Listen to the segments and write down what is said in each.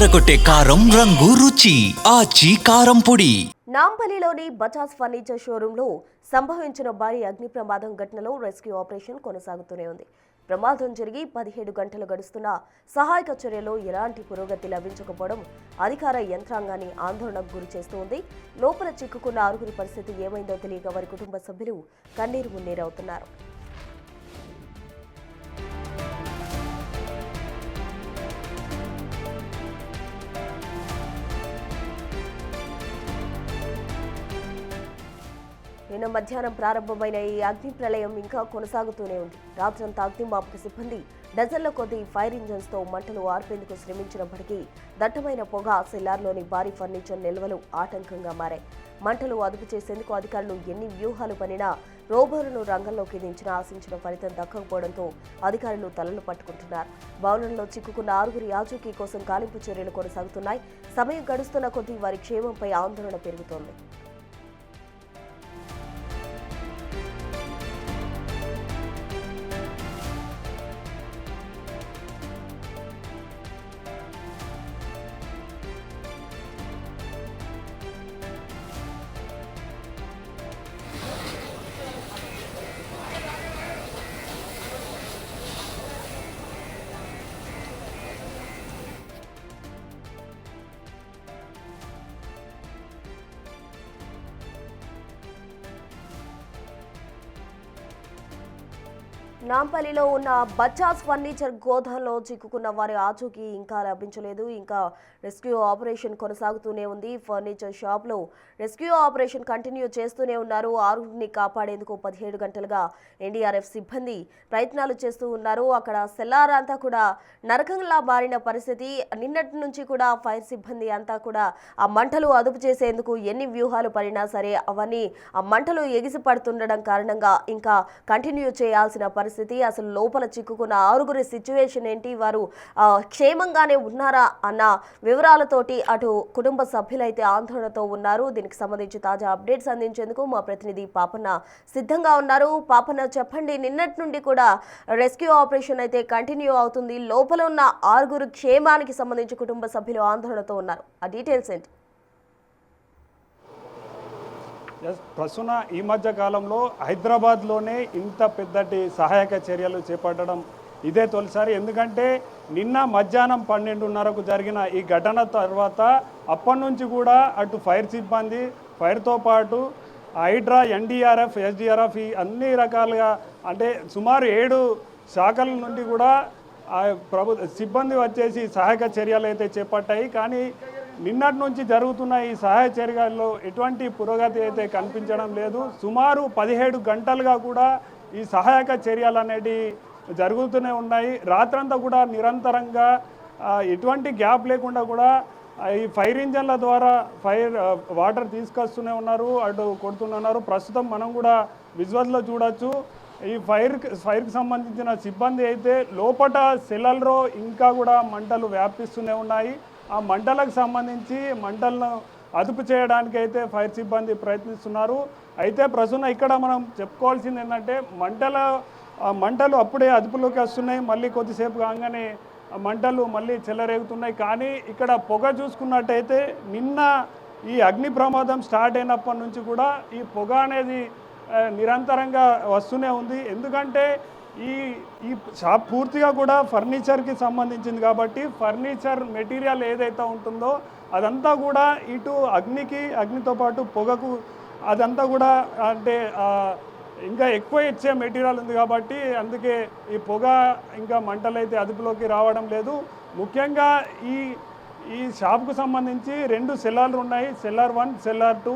అదరకొట్టే కారం రంగు రుచి ఆచి కారం పొడి. నాంపల్లిలోని బజాజ్ ఫర్నిచర్ షోరూంలో సంభవించిన భారీ అగ్ని ప్రమాదం ఘటనలో రెస్క్యూ ఆపరేషన్ కొనసాగుతూనే ఉంది. ప్రమాదం జరిగి 17 గంటలు గడుస్తున్నా సహాయక చర్యలో ఎలాంటి పురోగతి లభించకపోవడం అధికార యంత్రాంగాన్ని ఆందోళనకు గురి చేస్తోంది. లోపల చిక్కుకున్న ఆరుగురి పరిస్థితి ఏమైందో తెలియక వారి కుటుంబ సభ్యులు కన్నీరు మున్నీరవుతున్నారు. నిన్న మధ్యాహ్నం ప్రారంభమైన ఈ అగ్ని ప్రళయం ఇంకా కొనసాగుతూనే ఉంది. రాత్రంతా అగ్నిమాపక సిబ్బంది డజన్ల కొద్దీ ఫైర్ ఇంజన్స్ తో మంటలు ఆర్పేందుకు శ్రమించినప్పటికీ దట్టమైన పొగ సెల్లార్లోని భారీ ఫర్నిచర్ నిల్వలు ఆటంకంగా మారాయి. మంటలు అదుపు చేసేందుకు అధికారులు ఎన్ని వ్యూహాలు పనినా రోబోలను రంగంలోకి దించినా ఆశించిన ఫలితం దక్కకపోవడంతో అధికారులు తలలు పట్టుకుంటున్నారు. భవనంలో చిక్కుకున్న ఆరుగురి ఆచూకీ కోసం గాలింపు చర్యలు కొనసాగుతున్నాయి. సమయం గడుస్తున్న కొద్దీ వారి క్షేమంపై ఆందోళన పెరుగుతోంది. నాంపల్లిలో ఉన్న బజాజ్ ఫర్నిచర్ గోదాంలో చిక్కుకున్న వారి ఆచూకీ ఇంకా లభించలేదు. ఇంకా రెస్క్యూ ఆపరేషన్ కొనసాగుతూనే ఉంది. ఫర్నిచర్ షాప్లో రెస్క్యూ ఆపరేషన్ కంటిన్యూ చేస్తూనే ఉన్నారు. ఆరుగురిని కాపాడేందుకు 17 గంటలుగా ఎన్డీఆర్ఎఫ్ సిబ్బంది ప్రయత్నాలు చేస్తూ ఉన్నారు. అక్కడ సెల్లార్ అంతా కూడా నరకంలా మారిన పరిస్థితి. నిన్నటి నుంచి కూడా ఫైర్ సిబ్బంది అంతా కూడా ఆ మంటలు అదుపు చేసేందుకు ఎన్ని వ్యూహాలు పడినా సరే అవన్నీ ఆ మంటలు ఎగిసి పడుతుండడం కారణంగా ఇంకా కంటిన్యూ చేయాల్సిన పరిస్థితి. అసలు లోపల చిక్కుకున్న ఆరుగురి సిచ్యువేషన్ ఏంటి, వారు క్షేమంగానే ఉన్నారా అన్న వివరాలతోటి అటు కుటుంబ సభ్యులైతే ఆందోళనతో ఉన్నారు. దీనికి సంబంధించి తాజా అప్డేట్స్ అందించేందుకు మా ప్రతినిధి పాపన్న సిద్ధంగా ఉన్నారు. పాపన్న, చెప్పండి, నిన్నటి నుండి కూడా రెస్క్యూ ఆపరేషన్ అయితే కంటిన్యూ అవుతుంది. లోపల ఉన్న ఆరుగురు క్షేమానికి సంబంధించి కుటుంబ సభ్యులు ఆందోళనతో ఉన్నారు. ఆ డీటెయిల్స్ ఏంటి? ప్రస్తుత ఈ మధ్య కాలంలో హైదరాబాద్లోనే ఇంత పెద్దటి సహాయక చర్యలు చేపట్టడం ఇదే తొలిసారి. ఎందుకంటే నిన్న మధ్యాహ్నం 12:30కు జరిగిన ఈ ఘటన తర్వాత అప్పటి నుంచి కూడా అటు ఫైర్ సిబ్బంది, ఫైర్తో పాటు హైడ్రా, ఎన్డీఆర్ఎఫ్, ఎస్డీఆర్ఎఫ్ ఈ అన్ని రకాలుగా అంటే సుమారు 7 శాఖల నుండి కూడా సిబ్బంది వచ్చేసి సహాయక చర్యలు అయితే చేపట్టాయి. కానీ నిన్నటి నుంచి జరుగుతున్న ఈ సహాయ చర్యల్లో ఎటువంటి పురోగతి అయితే కనిపించడం లేదు. సుమారు 17 గంటలుగా కూడా ఈ సహాయక చర్యలు అనేవి జరుగుతూనే ఉన్నాయి. రాత్రంతా కూడా నిరంతరంగా ఎటువంటి గ్యాప్ లేకుండా కూడా ఈ ఫైర్ ఇంజన్ల ద్వారా వాటర్ తీసుకొస్తూనే ఉన్నారు, అటు కొడుతున్నారు. ప్రస్తుతం మనం కూడా విజువల్లో చూడొచ్చు. ఈ ఫైర్కి సంబంధించిన సిబ్బంది అయితే లోపట సెల్లర్లో ఇంకా కూడా మంటలు వ్యాపిస్తూనే ఉన్నాయి. ఆ మంటలకు సంబంధించి మంటలను అదుపు చేయడానికి అయితే ఫైర్ సిబ్బంది ప్రయత్నిస్తున్నారు. అయితే ప్రస్తుతం ఇక్కడ మనం చెప్పుకోవాల్సింది ఏంటంటే మంటలు అప్పుడే అదుపులోకి వస్తున్నాయి. మళ్ళీ కొద్దిసేపు కాగానే మంటలు మళ్ళీ చెలరేగుతున్నాయి. కానీ ఇక్కడ పొగ చూసుకున్నట్టయితే నిన్న ఈ అగ్ని ప్రమాదం స్టార్ట్ అయినప్పటి నుంచి కూడా ఈ పొగ అనేది నిరంతరంగా వస్తూనే ఉంది. ఎందుకంటే ఈ షాప్ పూర్తిగా కూడా ఫర్నిచర్కి సంబంధించింది కాబట్టి ఫర్నిచర్ మెటీరియల్ ఏదైతే ఉంటుందో అదంతా కూడా ఇటు అగ్నితో పాటు పొగకు అదంతా కూడా అంటే ఇంకా ఎక్కువ ఇచ్చే మెటీరియల్ ఉంది కాబట్టి అందుకే ఈ పొగ ఇంకా మంటలు అయితే అదుపులోకి రావడం లేదు. ముఖ్యంగా ఈ షాప్కు సంబంధించి 2 సెల్లార్లు ఉన్నాయి, సెల్లార్ 1, సెల్లార్ 2.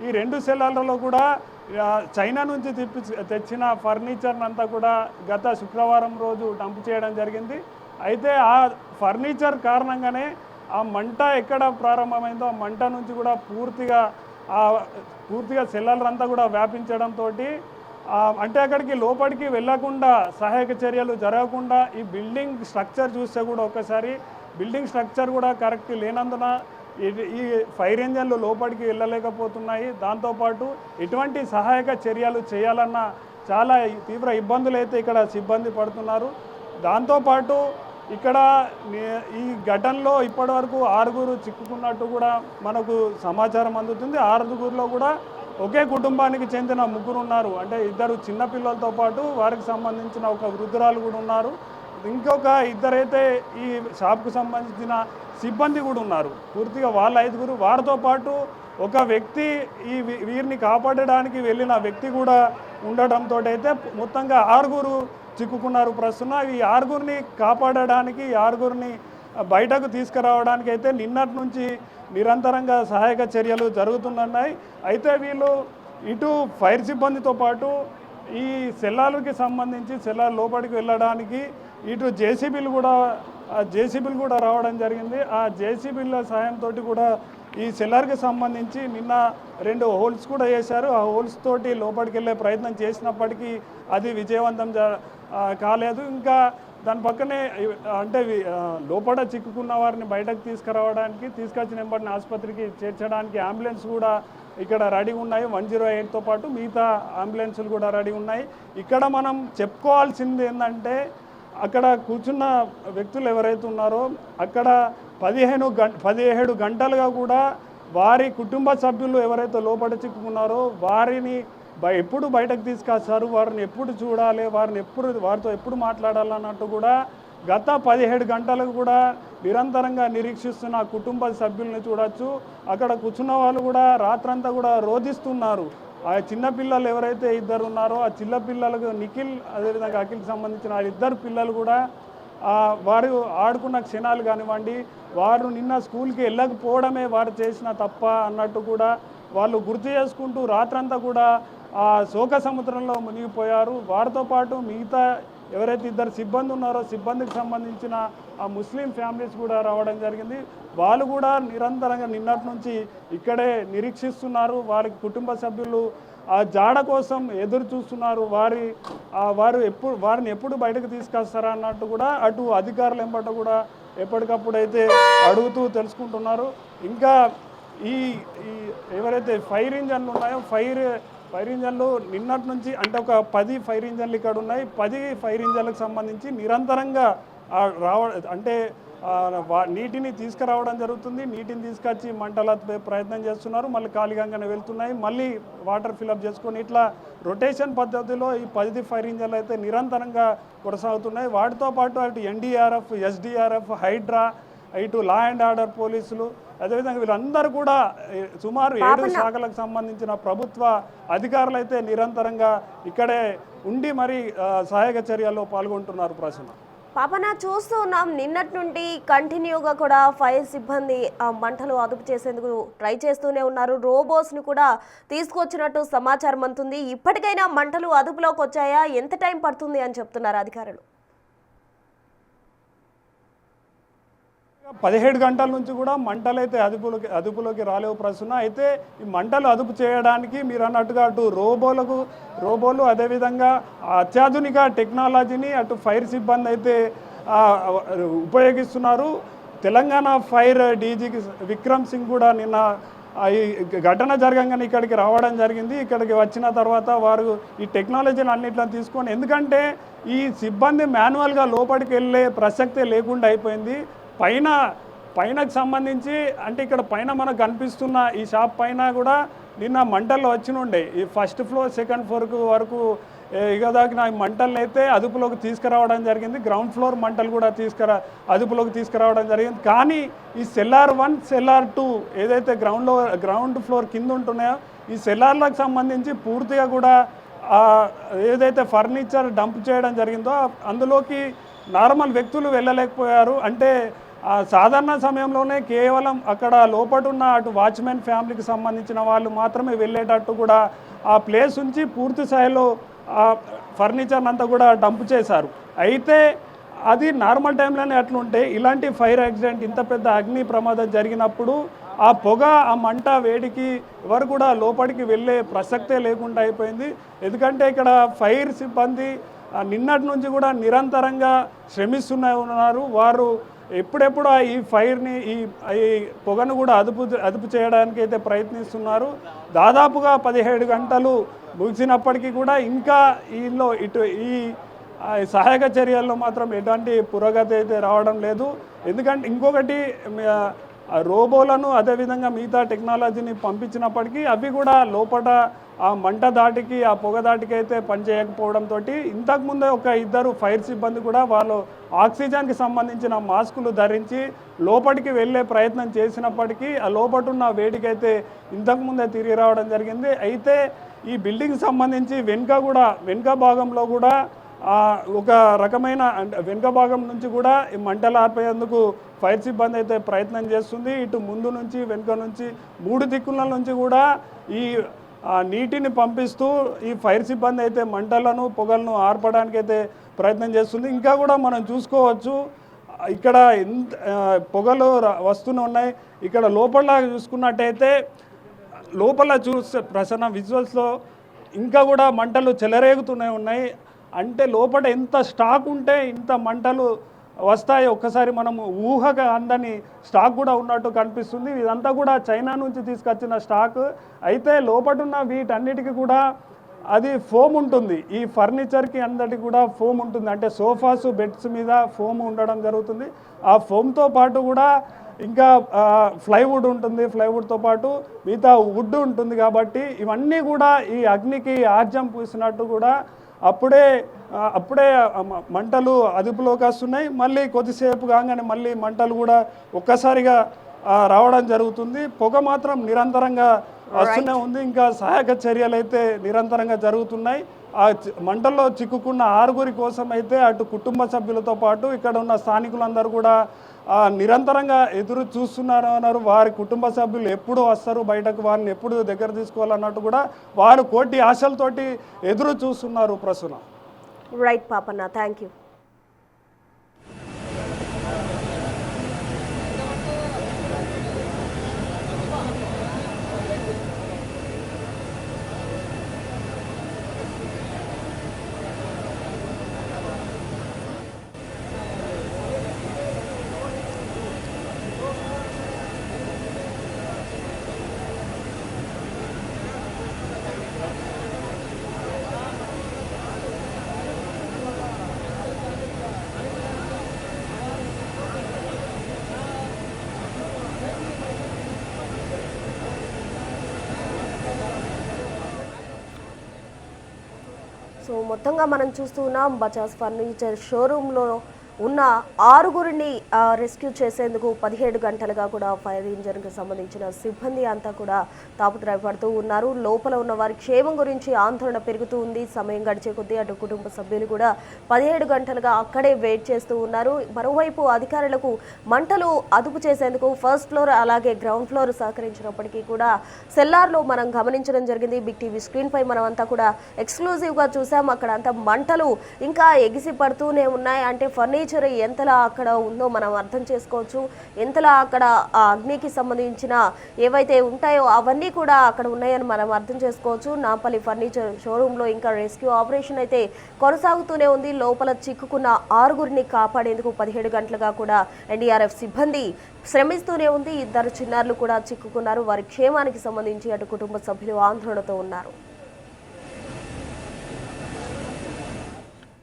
ఈ 2 సెల్లార్లలో కూడా చైనా నుంచి తెచ్చిన ఫర్నిచర్ అంతా కూడా గత శుక్రవారం రోజు డంప్ చేయడం జరిగింది. అయితే ఆ ఫర్నిచర్ కారణంగానే ఆ మంట ఎక్కడ ప్రారంభమైందో ఆ మంట నుంచి కూడా పూర్తిగా సెల్లర్లంతా కూడా వ్యాపించడంతో అంటే అక్కడికి లోపలికి వెళ్లకుండా సహాయక చర్యలు జరగకుండా ఈ బిల్డింగ్ స్ట్రక్చర్ చూస్తే కూడా ఒకసారి బిల్డింగ్ స్ట్రక్చర్ కూడా కరెక్ట్ లేనందున ఈ ఫైర్ ఇంజన్లు లోపలికి వెళ్ళలేకపోతున్నాయి. దాంతోపాటు ఎటువంటి సహాయక చర్యలు చేయాలన్న చాలా తీవ్ర ఇబ్బందులు అయితే ఇక్కడ సిబ్బంది పడుతున్నారు. దాంతోపాటు ఇక్కడ ఈ ఘటనలో ఇప్పటివరకు 6 చిక్కుకున్నట్టు కూడా మనకు సమాచారం అందుతుంది. 6లో కూడా ఒకే కుటుంబానికి చెందిన 3 ఉన్నారు. అంటే 2 చిన్నపిల్లలతో పాటు వారికి సంబంధించిన ఒక వృద్ధురాలు కూడా ఉన్నారు. ఇంకొక 2 అయితే ఈ షాప్కు సంబంధించిన సిబ్బంది కూడా ఉన్నారు. పూర్తిగా వాళ్ళ 5 వారితో పాటు ఒక వ్యక్తి వీరిని కాపాడడానికి వెళ్ళిన వ్యక్తి కూడా ఉండడంతో అయితే మొత్తంగా 6 చిక్కుకున్నారు. ప్రస్తుతం ఈ 6ని కాపాడడానికి 6ని బయటకు తీసుకురావడానికి అయితే నిన్నటి నుంచి నిరంతరంగా సహాయక చర్యలు జరుగుతున్నాయి. అయితే వీళ్ళు ఇటు ఫైర్ సిబ్బందితో పాటు ఈ సెల్లార్కి సంబంధించి సెల్లార్ లోపలికి వెళ్ళడానికి ఇటు జేసీబీలు కూడా రావడం జరిగింది. ఆ జేసీబీల సాయంతో కూడా ఈ సెల్లార్కి సంబంధించి నిన్న 2 హోల్స్ కూడా వేశారు. ఆ హోల్స్ తోటి లోపలికి వెళ్ళే ప్రయత్నం చేసినప్పటికీ అది విజయవంతం కాలేదు. ఇంకా దాని పక్కనే అంటే లోపల చిక్కుకున్న వారిని బయటకు తీసుకొచ్చిన వెంబడిని ఆసుపత్రికి చేర్చడానికి అంబులెన్స్ కూడా ఇక్కడ రెడీ ఉన్నాయి. 108తో పాటు మిగతా అంబులెన్సులు కూడా రెడీ ఉన్నాయి. ఇక్కడ మనం చెప్పుకోవాల్సింది ఏంటంటే అక్కడ కూర్చున్న వ్యక్తులు ఎవరైతే ఉన్నారో అక్కడ 17 గంటలుగా కూడా వారి కుటుంబ సభ్యులు ఎవరైతే లోపల చిక్కుకున్నారో వారిని ఎప్పుడు బయటకు తీసుకొస్తారు, వారిని ఎప్పుడు చూడాలి, వారితో ఎప్పుడు మాట్లాడాలన్నట్టు కూడా గత 17 గంటలకు కూడా నిరంతరంగా నిరీక్షిస్తున్న కుటుంబ సభ్యుల్ని చూడొచ్చు. అక్కడ కూర్చున్న వాళ్ళు కూడా రాత్రంతా కూడా రోధిస్తున్నారు. ఆ చిన్నపిల్లలు ఎవరైతే 2 ఉన్నారో ఆ చిన్న పిల్లలకు నిఖిల్ అదేవిధంగా అఖిల్కి సంబంధించిన ఆ 2 పిల్లలు కూడా వారు ఆడుకున్న క్షణాలు కానివ్వండి, వారు నిన్న స్కూల్కి వెళ్ళకపోవడమే వారు చేసిన తప్ప అన్నట్టు కూడా వాళ్ళు గుర్తు చేసుకుంటూ రాత్రంతా కూడా ఆ శోక సముద్రంలో మునిగిపోయారు. వారితో పాటు మిగతా ఎవరైతే 2 సిబ్బంది ఉన్నారో సిబ్బందికి సంబంధించిన ఆ ముస్లిం ఫ్యామిలీస్ కూడా రావడం జరిగింది. వాళ్ళు కూడా నిరంతరంగా నిన్నటి నుంచి ఇక్కడే నిరీక్షిస్తున్నారు. వారికి కుటుంబ సభ్యులు ఆ జాడ కోసం ఎదురు చూస్తున్నారు. వారిని ఎప్పుడు బయటకు తీసుకొస్తారా అన్నట్టు కూడా అటు అధికారులు ఎంబట కూడా ఎప్పటికప్పుడు అయితే అడుగుతూ తెలుసుకుంటున్నారు. ఇంకా ఈ ఎవరైతే ఫైర్ ఇంజన్లు ఉన్నాయో ఫైర్ ఇంజన్లు నిన్నటి నుంచి అంటే ఒక 10 ఫైర్ ఇంజన్లు ఇక్కడ ఉన్నాయి. 10 ఫైర్ ఇంజన్లకు సంబంధించి నిరంతరంగా నీటిని తీసుకురావడం జరుగుతుంది. నీటిని తీసుకొచ్చి మంటలపై ప్రయత్నం చేస్తున్నారు. మళ్ళీ ఖాళీగానే వెళ్తున్నాయి, మళ్ళీ వాటర్ ఫిల్అప్ చేసుకొని ఇట్లా రొటేషన్ పద్ధతిలో ఈ 10 ఫైర్ ఇంజన్లు అయితే నిరంతరంగా కొనసాగుతున్నాయి. వాటితో పాటు అటు ఎన్డీఆర్ఎఫ్, ఎస్డీఆర్ఎఫ్, హైడ్రా, ఇటు లా అండ్ ఆర్డర్ పోలీసులు, అదేవిధంగా వీళ్ళందరూ కూడా సుమారు 7 శాఖలకు సంబంధించిన ప్రభుత్వ అధికారులు అయితే నిరంతరంగా ఇక్కడే ఉండి మరి సహాయక చర్యల్లో పాల్గొంటున్నారు. ప్రశ్న పాపన చూస్తూ ఉన్నాం, నిన్నటి నుండి కంటిన్యూగా కూడా ఫైర్ సిబ్బంది మంటలు అదుపు చేసేందుకు ట్రై చేస్తూనే ఉన్నారు. రోబోస్ని కూడా తీసుకొచ్చినట్టు సమాచారం అందుతుంది. ఇప్పటికైనా మంటలు అదుపులోకి వచ్చాయా, ఎంత టైం పడుతుంది అని చెప్తున్నారు అధికారులు? 17 గంటల నుంచి కూడా మంటలు అయితే అదుపులోకి రాలేవు. ప్రస్తుతం అయితే ఈ మంటలు అదుపు చేయడానికి మీరు అన్నట్టుగా అటు రోబోలు అదేవిధంగా అత్యాధునిక టెక్నాలజీని అటు ఫైర్ సిబ్బంది అయితే ఉపయోగిస్తున్నారు. తెలంగాణ ఫైర్ డీజీకి విక్రమ్ సింగ్ కూడా నిన్న ఈ ఘటన జరగంగానే ఇక్కడికి రావడం జరిగింది. ఇక్కడికి వచ్చిన తర్వాత వారు ఈ టెక్నాలజీని అన్నింటిని తీసుకొని, ఎందుకంటే ఈ సిబ్బంది మాన్యువల్గా లోపలికి వెళ్ళే ప్రసక్తే లేకుండా అయిపోయింది. పైనకు సంబంధించి అంటే ఇక్కడ పైన మనకు కనిపిస్తున్న ఈ షాప్ పైన కూడా నిన్న మంటలు వచ్చినుండే. ఈ ఫస్ట్ ఫ్లోర్ సెకండ్ ఫ్లోర్ వరకు ఇగదాకిన మంటలను అయితే అదుపులోకి తీసుకురావడం జరిగింది. గ్రౌండ్ ఫ్లోర్ మంటలు కూడా అదుపులోకి తీసుకురావడం జరిగింది. కానీ ఈ సెల్లార్ 1 సెల్లార్ 2 ఏదైతే గ్రౌండ్ ఫ్లోర్ కింద ఉంటున్నాయో ఈ సెల్లార్లకు సంబంధించి పూర్తిగా కూడా ఏదైతే ఫర్నిచర్ డంప్ చేయడం జరిగిందో అందులోకి నార్మల్ వ్యక్తులు వెళ్ళలేకపోయారు. అంటే సాధారణ సమయంలోనే కేవలం అక్కడ లోపటున్న అటు వాచ్మెన్ ఫ్యామిలీకి సంబంధించిన వాళ్ళు మాత్రమే వెళ్ళేటట్టు కూడా ఆ ప్లేస్ నుంచి పూర్తి స్థాయిలో ఫర్నిచర్ అంతా కూడా డంప్ చేశారు. అయితే అది నార్మల్ టైంలోనే అట్లుంటే ఇలాంటి ఫైర్ యాక్సిడెంట్ ఇంత పెద్ద అగ్ని ప్రమాదం జరిగినప్పుడు ఆ పొగ ఆ మంట వేడికి ఎవరు కూడా లోపలికి వెళ్ళే ప్రసక్తే లేకుండా అయిపోయింది. ఎందుకంటే ఇక్కడ ఫైర్ సిబ్బంది నిన్నటి నుంచి కూడా నిరంతరంగా శ్రమిస్తున్నారు. వారు ఎప్పుడెప్పుడు ఈ ఫైర్ని ఈ పొగను కూడా అదుపు చేయడానికి అయితే ప్రయత్నిస్తున్నారు. దాదాపుగా 17 గంటలు ముగిసినప్పటికీ కూడా ఇంకా ఇటు ఈ సహాయక చర్యల్లో మాత్రం ఎటువంటి పురోగతి అయితే రావడం లేదు. ఎందుకంటే ఇంకొకటి రోబోలను అదేవిధంగా మిగతా టెక్నాలజీని పంపించినప్పటికీ అవి కూడా లోపల ఆ మంట దాటికి ఆ పొగ దాటికి అయితే పనిచేయకపోవడంతో ఇంతకుముందే ఒక ఇద్దరు ఫైర్ సిబ్బంది కూడా వాళ్ళు ఆక్సిజన్కి సంబంధించిన మాస్కులు ధరించి లోపలికి వెళ్ళే ప్రయత్నం చేసినప్పటికీ ఆ లోపల ఉన్న వేడికైతే ఇంతకుముందే తిరిగి రావడం జరిగింది. అయితే ఈ బిల్డింగ్ సంబంధించి వెనుక భాగంలో కూడా ఒక రకమైన వెనుక భాగం నుంచి కూడా ఈ మంటలు ఆర్పేందుకు ఫైర్ సిబ్బంది అయితే ప్రయత్నం చేస్తుంది. ఇటు ముందు నుంచి వెనుక నుంచి 3 దిక్కుల నుంచి కూడా ఈ నీటిని పంపిస్తూ ఈ ఫైర్ సిబ్బంది అయితే మంటలను పొగలను ఆర్పడానికి అయితే ప్రయత్నం చేస్తుంది. ఇంకా కూడా మనం చూసుకోవచ్చు ఇక్కడ ఎంత పొగలు వస్తూనే ఉన్నాయి. ఇక్కడ లోపల చూసుకున్నట్టయితే లోపల చూస్తే ప్రసన్న విజువల్స్లో ఇంకా కూడా మంటలు చెలరేగుతూనే ఉన్నాయి. అంటే లోపల ఎంత స్టాక్ ఉంటే ఇంత మంటలు వస్తాయి ఒక్కసారి మనము ఊహగా అందని స్టాక్ కూడా ఉన్నట్టు కనిపిస్తుంది. ఇదంతా కూడా చైనా నుంచి తీసుకొచ్చిన స్టాక్. అయితే లోపల ఉన్న వీటన్నిటికీ కూడా అది ఫోమ్ ఉంటుంది. ఈ ఫర్నిచర్కి అందరికి కూడా ఫోమ్ ఉంటుంది. అంటే సోఫాస్ బెడ్స్ మీద ఫోమ్ ఉండడం జరుగుతుంది. ఆ ఫోమ్తో పాటు కూడా ఇంకా ప్లైవుడ్ ఉంటుంది. ప్లైవుడ్తో పాటు మిగతా వుడ్ ఉంటుంది. కాబట్టి ఇవన్నీ కూడా ఈ అగ్నికి ఆజ్యం పూసినట్టు కూడా అప్పుడే మంటలు అదుపులోకి వస్తున్నాయి. మళ్ళీ కొద్దిసేపు కాగానే మళ్ళీ మంటలు కూడా ఒక్కసారిగా రావడం జరుగుతుంది. పొగ మాత్రం నిరంతరంగా వస్తూనే ఉంది. ఇంకా సహాయక చర్యలు అయితే నిరంతరంగా జరుగుతున్నాయి. ఆ మంటల్లో చిక్కుకున్న 6 కోసం అయితే అటు కుటుంబ సభ్యులతో పాటు ఇక్కడ ఉన్న స్థానికులందరూ కూడా నిరంతరంగా ఎదురు చూస్తున్నారు అన్నారు. వారి కుటుంబ సభ్యులు ఎప్పుడు వస్తారు బయటకు, వారిని ఎప్పుడు దగ్గర తీసుకోవాలన్నట్టు కూడా వారు కోటి ఆశలతోటి ఎదురు చూస్తున్నారు. ప్రస్తుతం right Papanna, thank you. So మొత్తంగా మనం చూస్తూ ఉన్నాం బజాజ్ ఫర్నిచర్ షోరూంలో ఉన్న 6 రెస్క్యూ చేసేందుకు 17 గంటలుగా కూడా ఫైర్ ఇంజన్కి సంబంధించిన సిబ్బంది అంతా కూడా తాపత్రయపడుతూ ఉన్నారు. లోపల ఉన్న వారి క్షేమం గురించి ఆందోళన పెరుగుతూ ఉంది. సమయం గడిచే కొద్దీ అటు కుటుంబ సభ్యులు కూడా 17 గంటలుగా అక్కడే వెయిట్ చేస్తూ ఉన్నారు. మరోవైపు అధికారులకు మంటలు అదుపు చేసేందుకు ఫస్ట్ ఫ్లోర్ అలాగే గ్రౌండ్ ఫ్లోర్ సహకరించినప్పటికీ కూడా సెల్లార్లో మనం గమనించడం జరిగింది. బిగ్ టీవీ స్క్రీన్ పై మనం అంతా కూడా ఎక్స్క్లూజివ్గా చూసాం. అక్కడ అంతా మంటలు ఇంకా ఎగిసి పడుతూనే ఉన్నాయి. అంటే ఫర్నిచర్ ఎంతలా అక్కడ ఉందో మనం అర్థం చేసుకోవచ్చు. ఎంతలా అక్కడ ఆ అగ్నికి సంబంధించిన ఏవైతే ఉంటాయో అవన్నీ కూడా అక్కడ ఉన్నాయని మనం అర్థం చేసుకోవచ్చు. నాంపల్లి ఫర్నిచర్ షోరూంలో ఇంకా రెస్క్యూ ఆపరేషన్ అయితే కొనసాగుతూనే ఉంది. లోపల చిక్కుకున్న 6 కాపాడేందుకు 17 గంటలుగా కూడా ఎన్డీఆర్ఎఫ్ సిబ్బంది శ్రమిస్తూనే ఉంది. 2 చిన్నారులు కూడా చిక్కుకున్నారు. వారి క్షేమానికి సంబంధించి అటు కుటుంబ సభ్యులు ఆందోళనతో ఉన్నారు.